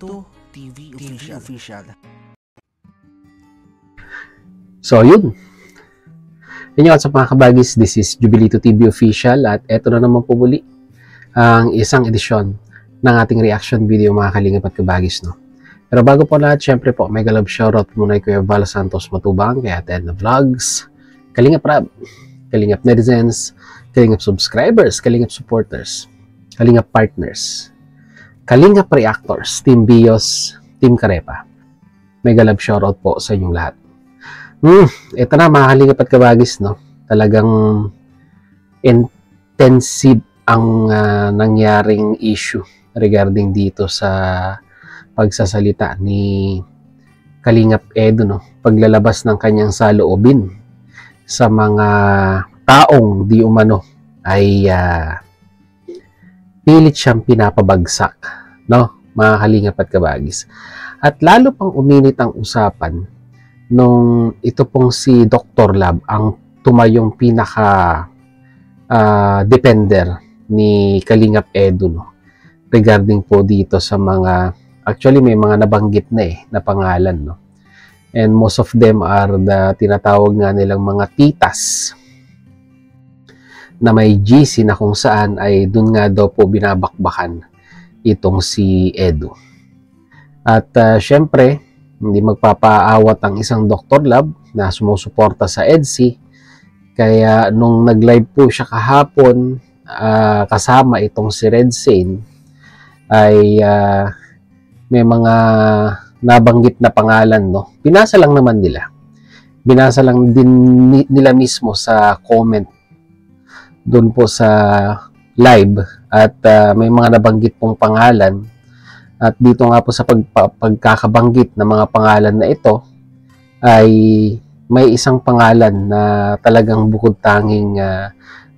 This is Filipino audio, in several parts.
Jubilito TV Official. So, yun. Inyo sa mga kabagis, this is Jubilito TV Official at eto na naman po muli ang isang edisyon ng ating reaction video mga kalingap at kabagis, no? Pero bago po lahat, syempre po, mega love shoutout muna kay Kuya Val Santos Matubang, kay Ate na Vlogs, Kalingap Rab, Kalingap Netizens, Kalingap Subscribers, Kalingap Supporters, Kalingap Partners, Kalingap Reactors, Team Bios, Team Karepa. Mega love shoutout po sa inyong lahat. Ito na mga kalingap at kabagis, no? Talagang intensive ang nangyaring issue regarding dito sa pagsasalita ni Kalingap Edo, no? Paglalabas ng kanyang saloobin sa mga taong di umano ay pilit siyang pinapabagsak, no? Mga kalingap at kabagis. At lalo pang uminit ang usapan nung ito pong si Dr. Lab ang tumayong pinaka defender ni Kalingap Edo, no? Regarding po dito sa mga, actually may mga nabanggit na na pangalan, no? And most of them are the tinatawag nga nilang mga titas na may GC na kung saan ay dun nga daw po binabakbakan itong si Edo. At syempre, hindi magpapaawat ang isang Dr. Lab na sumusuporta sa EDSI. Kaya nung nag-live po siya kahapon, kasama itong si Red Sane, ay may mga nabanggit na pangalan, no? Binasa lang naman nila. Binasa lang din nila mismo sa comment doon po sa live at may mga nabanggit pong pangalan. At dito nga po sa pagkakabanggit ng mga pangalan na ito ay may isang pangalan na talagang bukod tanging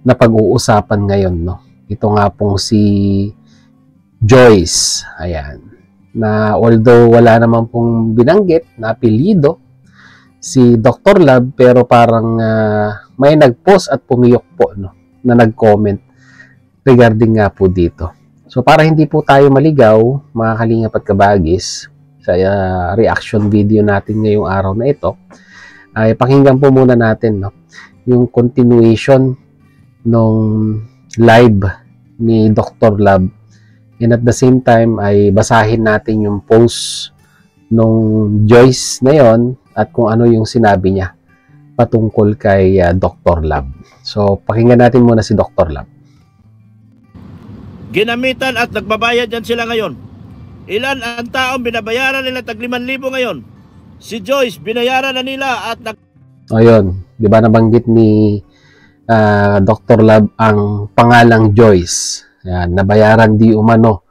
na pag-uusapan ngayon, no? Ito nga pong si Joyce. Ayan. Na although wala naman pong binanggit na apelyido si Dr. Lab, pero parang may nag-post at pumiyok po, no, na nag-comment regarding nga po dito. So para hindi po tayo maligaw mga kalingap at kabagis sa reaction video natin ngayong araw na ito, ay pakinggan po muna natin, no, yung continuation nung live ni Dr. Lab, and at the same time ay basahin natin yung post nung Joyce na yon at kung ano yung sinabi niya patungkol kay Dr. Lab. So pakinggan natin muna si Dr. Lab. Ginamitan at nagbabayad yan sila ngayon. Ilan ang taong binabayaran nila tag 5,000 ngayon? Si Joyce, binayaran na nila at Ayun, di ba nabanggit ni Dr. Lab ang pangalang Joyce. Yan, nabayaran di umano.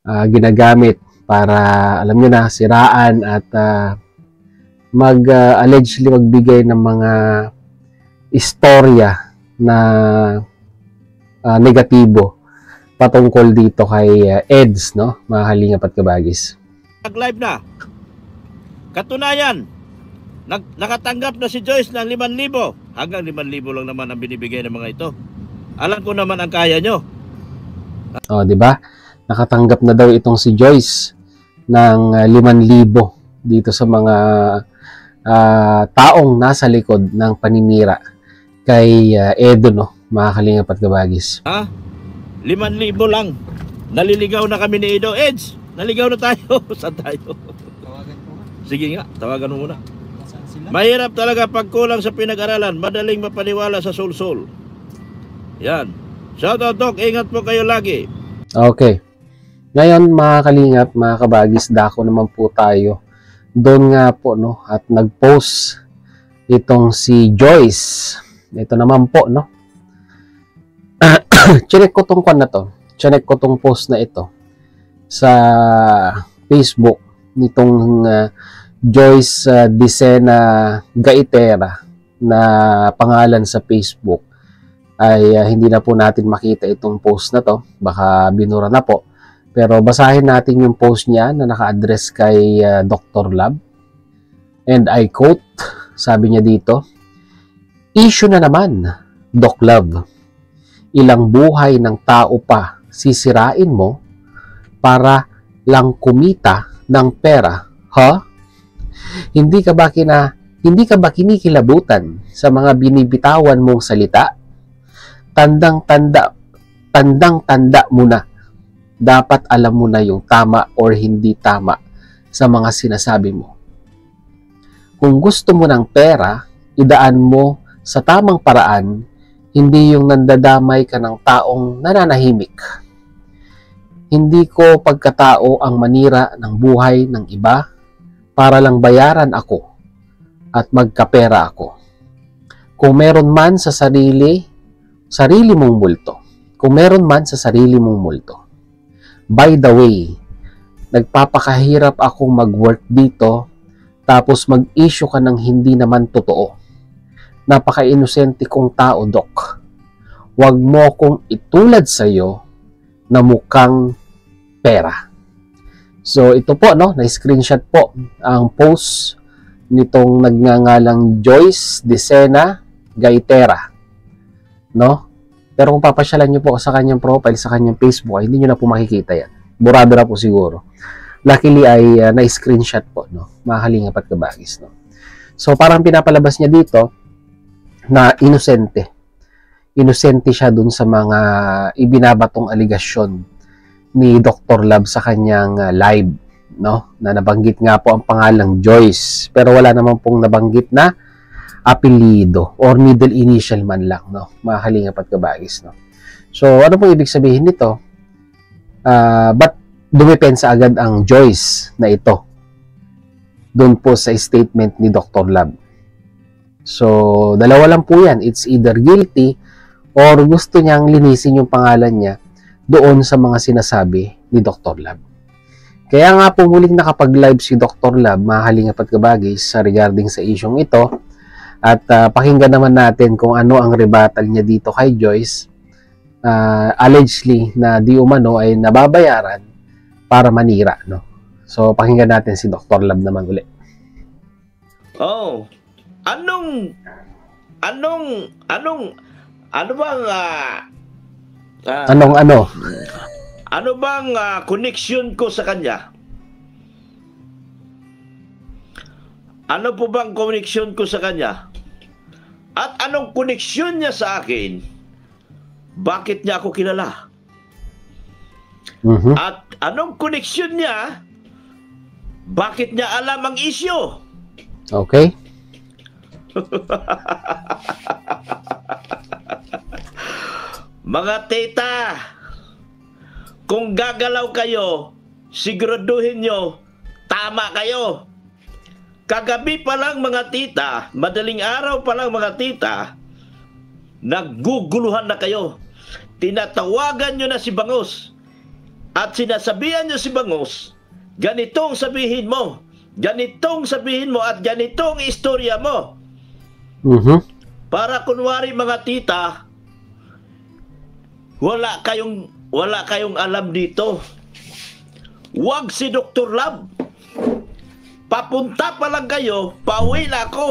Ginagamit para, alam nyo na, siraan at allegedly magbigay ng mga istorya na negatibo patungkol dito kay EDS, no? Mga kalingap at kabagis. Nag-live na. Katunayan, nakatanggap na si Joyce ng 5,000. Hanggang 5,000 lang naman ang binibigay ng mga ito. Alam ko naman ang kaya nyo. Oh, di ba? Nakatanggap na daw itong si Joyce ng 5,000 dito sa mga taong nasa likod ng paninira kay Edo, no? Mga kalingap at kabagis. 5,000 lang. Naliligaw na kami ni Edo. Eds, naligaw na tayo. Saan tayo? Tawagan ko nga. Sige nga, tawagan mo muna. Saan sila? Mahirap talaga pagkulang sa pinag-aralan. Madaling mapaniwala sa sul-sul. Yan. Shoutout, Doc. Ingat po kayo lagi. Okay. Ngayon, mga kalingap, mga kabagis, dako naman po tayo. Doon nga po, no? At nag-post itong si Joyce. Ito naman po, no? Chinek ko tong na to. Chinek ko tong post na ito sa Facebook nitong Joyce Dicena Gaitera na pangalan sa Facebook. Ay hindi na po natin makita itong post na to. Baka binura na po. Pero basahin natin yung post niya na naka-address kay Dr. Lab. And I quote, sabi niya dito, "Issue na naman, Doc Love. Ilang buhay ng tao pa sisirain mo para lang kumita ng pera, ha? Hindi ka ba kinikilabutan sa mga binibitawan mong salita? Tandang-tanda mo na. Dapat alam mo na yung tama or hindi tama sa mga sinasabi mo. Kung gusto mo ng pera, idaan mo sa tamang paraan, hindi yung nandadamay ka ng taong nananahimik. Hindi ko pagkatao ang manira ng buhay ng iba para lang bayaran ako at magkapera ako. Kung meron man sa sarili mong multo. Kung meron man sa sarili mong multo. By the way, nagpapakahirap akong mag-work dito tapos mag-issue ka ng hindi naman totoo. Napaka-inosente kong tao, Doc. Huwag mo kong itulad sa'yo na mukhang pera. So, ito po, no, na-screenshot po ang post nitong nagngangalang Joyce Decena Gaitera. No? Pero kung papasyalan nyo po sa kanyang profile, sa kanyang Facebook, ay hindi nyo na po makikita yan. Burado na po siguro. Luckily ay na-screenshot po, no? Mga kalingap at kabagis, no? So, parang pinapalabas niya dito na inosente. Inosente siya dun sa mga ibinabatong aligasyon ni Dr. Love sa kanyang live, no? Na nabanggit nga po ang pangalang Joyce. Pero wala naman pong nabanggit na apelido or middle initial man lang, no? Mga kalingap at kabagis, no? So, ano pong ibig sabihin nito? Ba't dumepensa agad ang Joyce na ito doon po sa statement ni Dr. Love? So, dalawa lang po yan. It's either guilty or gusto niyang linisin yung pangalan niya doon sa mga sinasabi ni Dr. Love. Kaya nga po muling nakapag-live si Dr. Love, mga kalingap at kabagis, regarding sa isyong ito. At pakinggan naman natin kung ano ang rebuttal niya dito kay Joyce. Allegedly na di umano ay nababayaran para manira, no? So, pakinggan natin si Dr. Love naman ulit. Oh, ano bang ano bang connection ko sa kanya? Ano po bang connection ko sa kanya? At anong connection niya sa akin? Bakit niya ako kilala? At anong connection niya? Bakit niya alam ang issue? Okay. Mga tita, kung gagalaw kayo, siguraduhin nyo, tama kayo. Kagabi pa lang mga tita, madaling araw pa lang mga tita, nagguguluhan na kayo. Tinatawagan nyo na si Bangos. At sinasabihan nyo si Bangos, ganitong sabihin mo, at ganitong istorya mo. Para kunwari mga tita, wala kayong alam dito. Huwag si Dr. Love. Papunta pa lang kayo, pauwi na ako.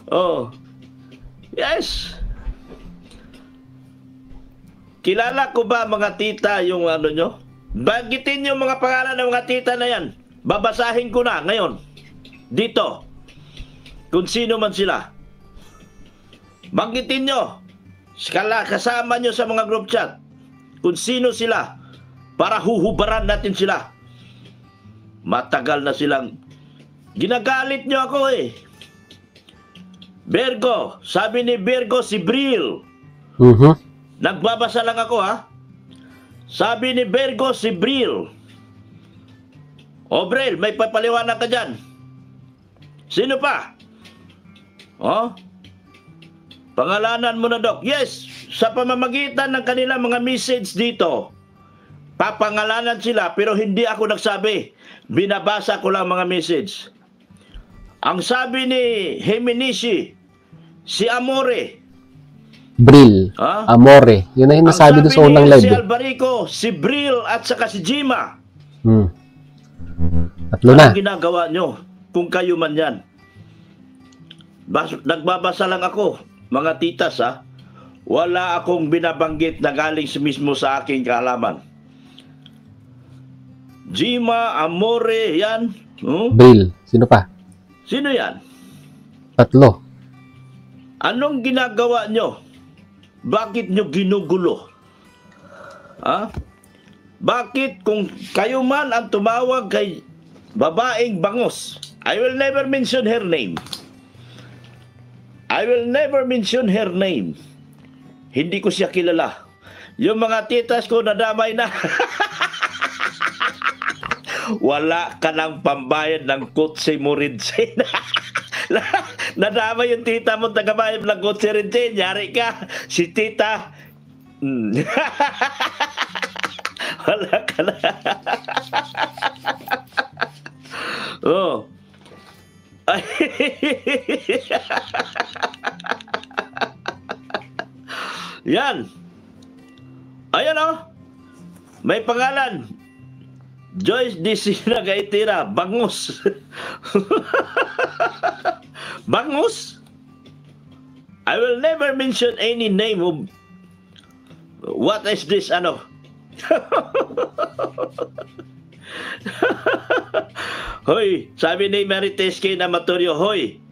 Oh. Yes. Kilala ko ba mga tita yung ano nyo? Bagitin yung mga pangalan ng mga tita na yan. Babasahin ko na ngayon. Dito. Kung sino man sila. Bagitin nyo. Kasama nyo sa mga group chat. Kung sino sila. Para huhubaran natin sila. Matagal na silang ginagalit nyo ako eh. Virgo. Sabi ni Virgo si Bril. Nagbabasa lang ako ha. Sabi ni Virgo si Bril. O Bril, may papaliwanag ka dyan. Sino pa? Oh? Pangalanan mo na, Doc. Yes, sa pamamagitan ng kanilang mga message dito, papangalanan sila pero hindi ako nagsabi. Binabasa ko lang mga message. Ang sabi ni Heminishi, si Amore. Bril, Amore. Yun na yung nasabi doon sa unang live. Si Albarico, si Bril at saka si Jima. Tatlo na. Anong ginagawa nyo kung kayo man yan? Nagbabasa lang ako, mga titas ha. Wala akong binabanggit na galing mismo sa aking kaalaman. Jima, Amore, yan. Bril. Sino pa? Sino yan? 3. Anong ginagawa nyo? Bakit nyo ginugulo? Ha? Bakit kung kayo man ang tumawag kay babaeng bangos, I will never mention her name. I will never mention her name. Hindi ko siya kilala. Yung mga titas ko nadamay na. Wala ka ng pambayad ng kotse mo rin. Nadamay yung tita mo tagabayad ng kotse rin. Yari ka. Si tita. Wala ka na. Oh. Ay. Yan. Ayan oh. May pangalan. Joyce Disina Gaitira. Bangus. Bangus. I will never mention any name of what is this ano. Hoy, sabi ni Marites K. Namatorio, hoy,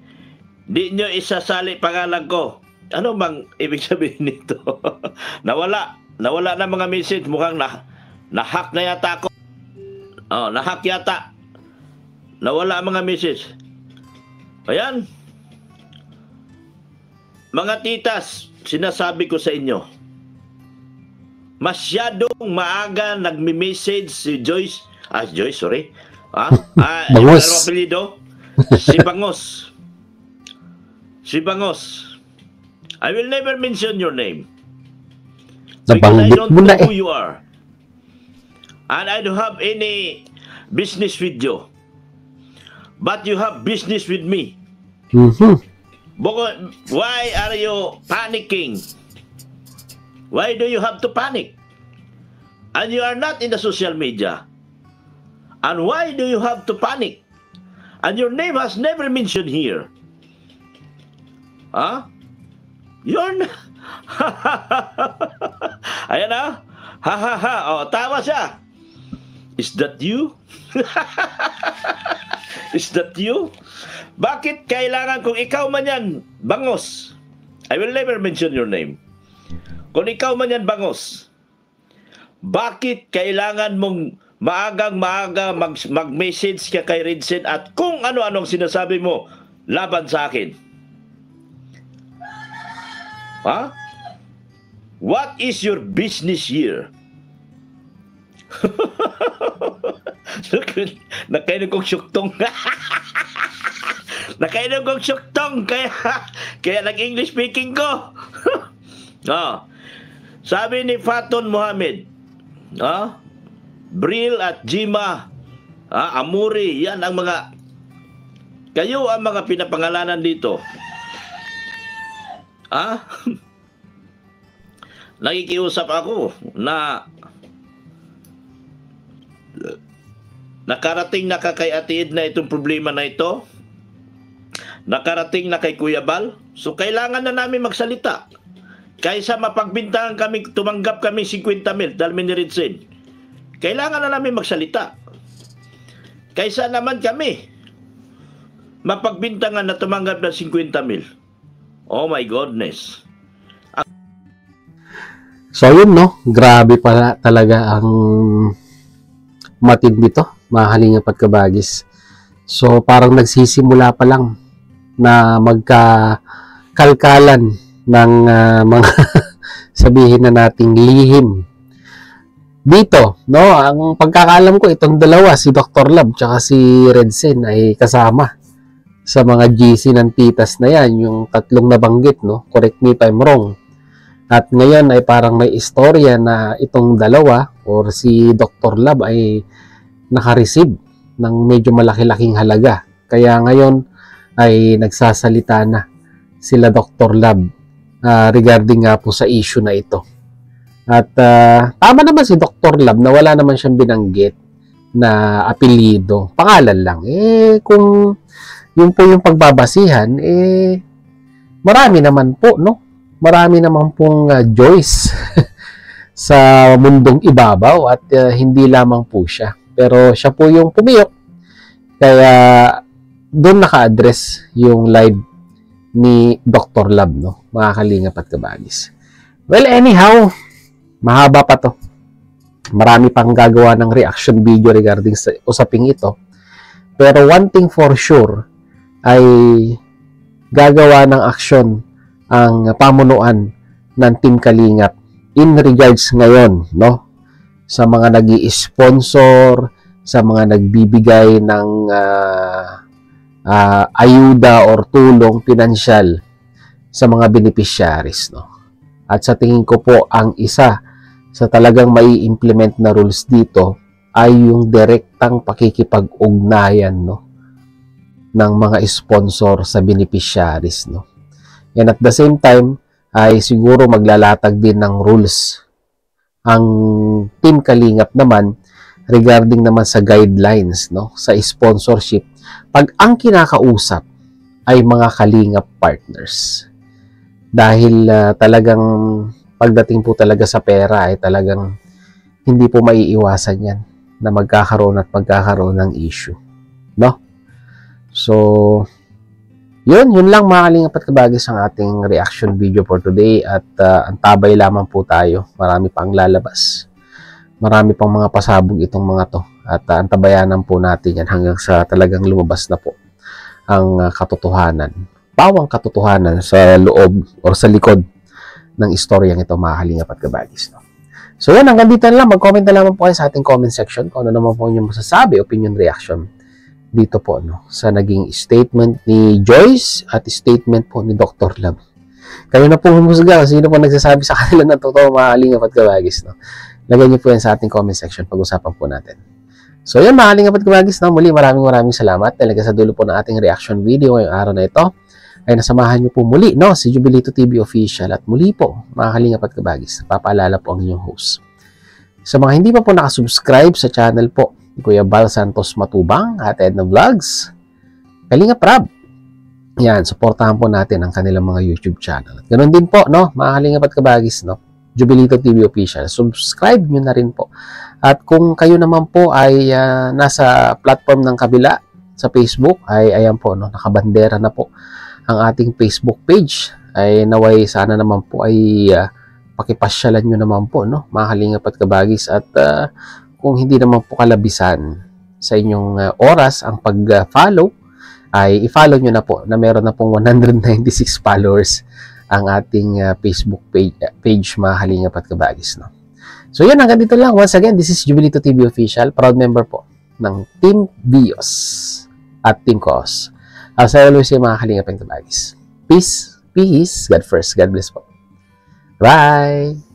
di nyo isasali pangalan ko. Ano bang ibig sabihin nito? Nawala na mga message. Mukhang na-hack na yata ako. Oh, na-hack yata. Nawala ang mga message. Ayan. Mga titas, sinasabi ko sa inyo, masyadong maaga nagme-message si Joyce. Joyce, sorry. Bangos. Yung apelido, si Bangos. Si Bangos. I will never mention your name. Because I don't know who you are. And I don't have any business with you. But you have business with me. Why are you panicking? Why do you have to panic? And you are not in the social media. And why do you have to panic? And your name has never mentioned here. Huh? You're not... Ayan na. Ha ha ha. Oh, tawa siya. Is that you? Is that you? Bakit kailangan kung ikaw man yan, Bangos? I will never mention your name. Kung ikaw man yan, Bangos, bakit kailangan mong maagang-maaga mag-message ka kay Rinsen at kung ano-anong sinasabi mo laban sa akin? Ha? What is your business here? Nakainom kong syuktong. Nakainom kong syuktong. Kaya nag-English speaking ko. Oh. Sabi ni Faton Mohamed, Bril at Jima, Amuri, yan ang mga, kayo ang mga pinapangalanan dito. Nakikiusap ako na nakarating na kay Ate Edna itong problema na ito. Nakarating na kay Kuya Bal. So kailangan na namin magsalita. Kaysa mapagbintangan kami, tumanggap kami 50,000 dahil miniritsin. Kailangan na namin magsalita. Kaysa naman kami mapagbintangan na tumanggap ng 50,000. Oh my goodness. So yun no, grabe pala talaga ang matindi to, mahalingap at kabagis. So parang nagsisimula pa lang na magkakalkalan ng mga sabihin na nating lihim. Dito, no, ang pagkakaalam ko itong dalawa, si Dr. Lab tsaka si Redsen ay kasama sa mga GC ng titas na yan, yung tatlong nabanggit, no? Correct me if I'm wrong. At ngayon ay parang may istorya na itong dalawa or si Dr. Lab ay naka-receive ng medyo malaki-laking halaga. Kaya ngayon ay nagsasalita na sila Dr. Lab regarding nga po sa issue na ito. At tama naman si Dr. Lab na wala naman siyang binanggit na apelyido. Pangalan lang. Kung yun po yung pagbabasihan, marami naman po, no? marami naman pong joys sa mundong ibabaw at hindi lamang po siya. Pero siya po yung pumiyok. Kaya doon naka-address yung live ni Dr. Love, no? Mga kalingap at kabagis. Well, anyhow, mahaba pa to. Marami pang gagawa ng reaction video regarding sa usaping ito. Pero one thing for sure ay gagawa ng aksyon ang pamunuan ng Team Kalingap in regards ngayon, no? Sa mga nag-i-sponsor, sa mga nagbibigay ng ayuda or tulong pinansyal sa mga beneficiaries, no? At sa tingin ko po, ang isa sa talagang mai-implement na rules dito ay yung direktang pakikipag-ugnayan, no, ng mga sponsor sa beneficiaries, no. And at the same time ay siguro maglalatag din ng rules ang Team Kalingap naman regarding naman sa guidelines, no, sa sponsorship pag ang kinakausap ay mga Kalingap partners. Dahil talagang pagdating po talaga sa pera ay talagang hindi po maiiwasan yan na magkakaroon ng issue, no? So, yun lang mga Kalingap at kabagis ang ating reaction video for today at antabay lamang po tayo. Marami pang lalabas. Marami pang mga pasabog itong mga to at antabayanan po natin yan hanggang sa talagang lumabas na po ang katotohanan. Pawang katotohanan sa loob o sa likod ng istoryang ito mga Kalingap at kabagis, no? So yan, hanggang dito na lang. Mag-comment na lamang po kayo sa ating comment section kung ano naman po inyong masasabi, opinion, reaction dito po, no, sa naging statement ni Joyce at statement po ni Dr. Love. Kayo na po humusga sino po nagsasabi sa kanila ng totoo mga Kalingap at kabagis, no? Lagay niyo po yan sa ating comment section, pag-usapan po natin. So yan mga Kalingap at kabagis, no? Muli maraming salamat talaga sa dulo po ng ating reaction video ngayong araw na ito ay nasamahan niyo po muli, no, si Jubilito TV Official. At muli po mga Kalingap at kabagis, papaalala po ang inyong host. Sa mga hindi pa po nakasubscribe sa channel po ni Kuya Bal Santos Matubang at Edna Vlogs, Kalingap Rab, yan, supportahan po natin ang kanilang mga YouTube channel. At ganoon din po, no, mga Kalingap at kabagis, no, Jubilito TV Official, subscribe nyo na rin po. At kung kayo naman po ay nasa platform ng kabila sa Facebook, ay ayan po, no, nakabandera na po ang ating Facebook page. Ay naway sana naman po ay pakipasyalan nyo naman po, no, mga Kalingap at kabagis. At kung hindi naman po kalabisan sa inyong oras ang pag-follow, ay i-follow nyo na po na meron na pong 196 followers ang ating Facebook page mga Kalingap at kabagis, no. So yan, hanggang dito lang. Once again, this is Jubilito TV Official, proud member po ng Team Bios at Team Cos. As I always say mga Kalingap at kabagis, peace, God first, God bless po. Bye!